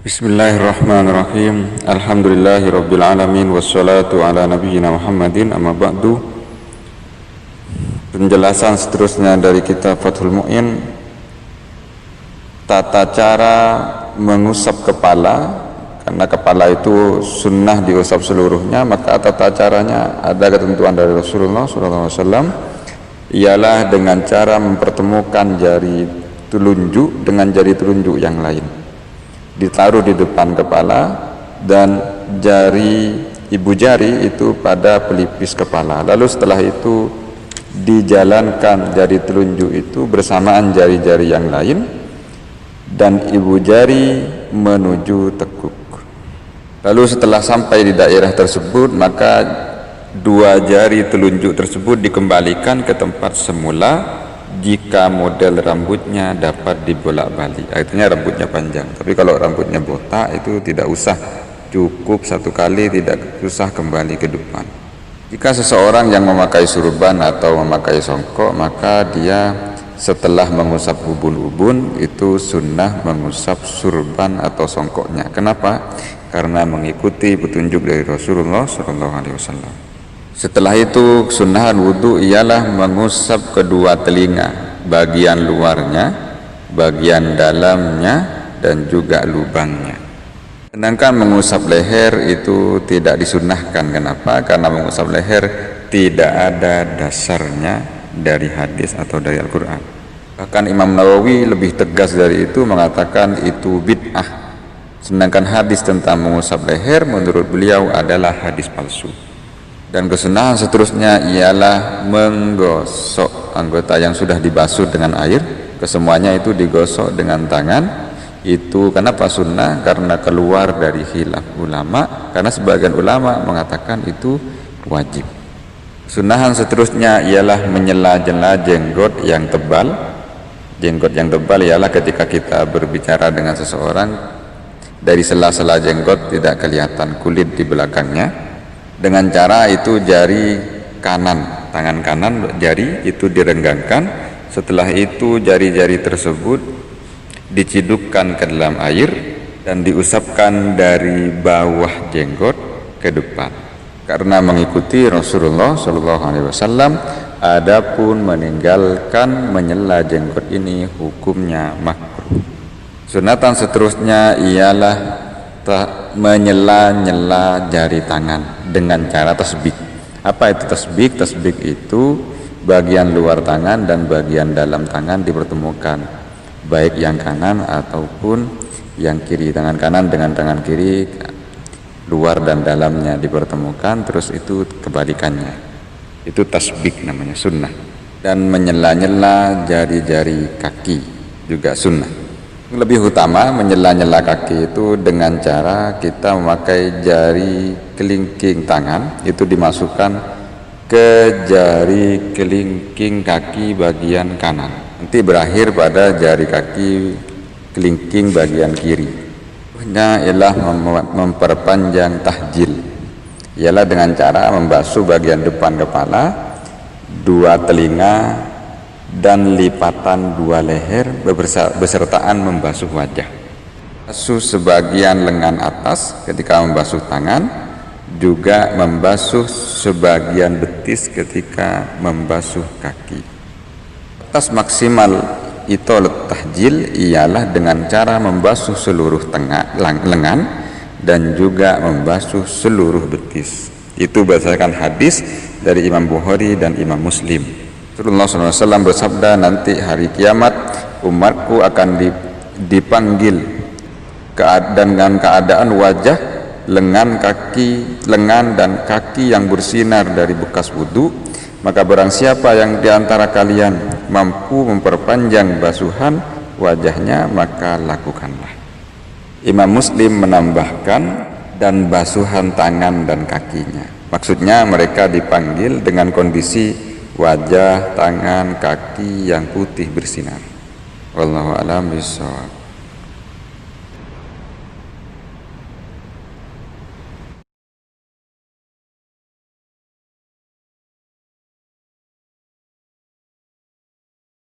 Bismillahirrahmanirrahim. Alhamdulillahirabbil alamin wassalatu ala nabiyyina Muhammadin amma ba'du. Penjelasan seterusnya dari kitab Fathul Mu'in, tata cara mengusap kepala. Karena kepala itu sunnah diusap seluruhnya, maka tata caranya ada ketentuan dari Rasulullah SAW, ialah dengan cara mempertemukan jari telunjuk dengan jari telunjuk yang lain, ditaruh di depan kepala, dan ibu jari itu pada pelipis kepala. Lalu setelah itu dijalankan jari telunjuk itu bersamaan jari-jari yang lain, dan ibu jari menuju tekuk. Lalu setelah sampai di daerah tersebut, maka dua jari telunjuk tersebut dikembalikan ke tempat semula jika model rambutnya dapat dibolak-balik, artinya rambutnya panjang. Tapi kalau rambutnya botak itu tidak usah, cukup satu kali, tidak usah kembali ke depan. Jika seseorang yang memakai surban atau memakai songkok, maka dia setelah mengusap ubun-ubun itu sunnah mengusap surban atau songkoknya. Kenapa? Karena mengikuti petunjuk dari Rasulullah SAW. Setelah itu sunnahan wudhu ialah mengusap kedua telinga, bagian luarnya, bagian dalamnya, dan juga lubangnya. Sedangkan mengusap leher itu tidak disunnahkan. Kenapa? Karena mengusap leher tidak ada dasarnya dari hadis atau dari Al-Quran. Bahkan Imam Nawawi lebih tegas dari itu, mengatakan itu bid'ah. Sedangkan hadis tentang mengusap leher menurut beliau adalah hadis palsu. Dan kesunahan seterusnya ialah menggosok anggota yang sudah dibasuh dengan air, kesemuanya itu digosok dengan tangan. Itu kenapa sunnah? Karena keluar dari khilaf ulama, karena sebagian ulama mengatakan itu wajib. Sunahan seterusnya ialah menyela-nyela jenggot yang tebal. Jenggot yang tebal ialah ketika kita berbicara dengan seseorang, dari sela-sela jenggot tidak kelihatan kulit di belakangnya. Dengan cara itu jari kanan, tangan kanan jari itu direnggangkan. Setelah itu jari-jari tersebut dicidukkan ke dalam air dan diusapkan dari bawah jenggot ke depan. Karena mengikuti Rasulullah SAW, adapun meninggalkan menyela jenggot ini hukumnya makruh. Sunatan seterusnya ialah menyela-nyela jari tangan dengan cara tasbih. Apa itu tasbih? Tasbih itu bagian luar tangan dan bagian dalam tangan dipertemukan, baik yang kanan ataupun yang kiri. Tangan kanan dengan tangan kiri, luar dan dalamnya dipertemukan, terus itu kebalikannya. Itu tasbih namanya, sunnah. Dan menyela-nyela jari-jari kaki juga sunnah. Lebih utama menyela-nyela kaki itu dengan cara kita memakai jari kelingking tangan, itu dimasukkan ke jari kelingking kaki bagian kanan, nanti berakhir pada jari kaki kelingking bagian kiri. Ini ialah memperpanjang tahjil, ialah dengan cara membasuh bagian depan kepala, dua telinga, dan lipatan dua leher besertaan membasuh wajah. Basuh sebagian lengan atas ketika membasuh tangan, juga membasuh sebagian betis ketika membasuh kaki. Batas maksimal itolet tahjil ialah dengan cara membasuh seluruh lengan dan juga membasuh seluruh betis. Itu berdasarkan hadis dari Imam Bukhari dan Imam Muslim. Rasulullah SAW bersabda, nanti hari kiamat umatku akan dipanggil dengan keadaan wajah, lengan dan kaki yang bersinar dari bekas wudhu. Maka barang siapa yang diantara kalian mampu memperpanjang basuhan wajahnya, maka lakukanlah. Imam Muslim menambahkan, dan basuhan tangan dan kakinya. Maksudnya mereka dipanggil dengan kondisi wajah, tangan, kaki yang putih bersinar. Wallahu a'lam bishawab.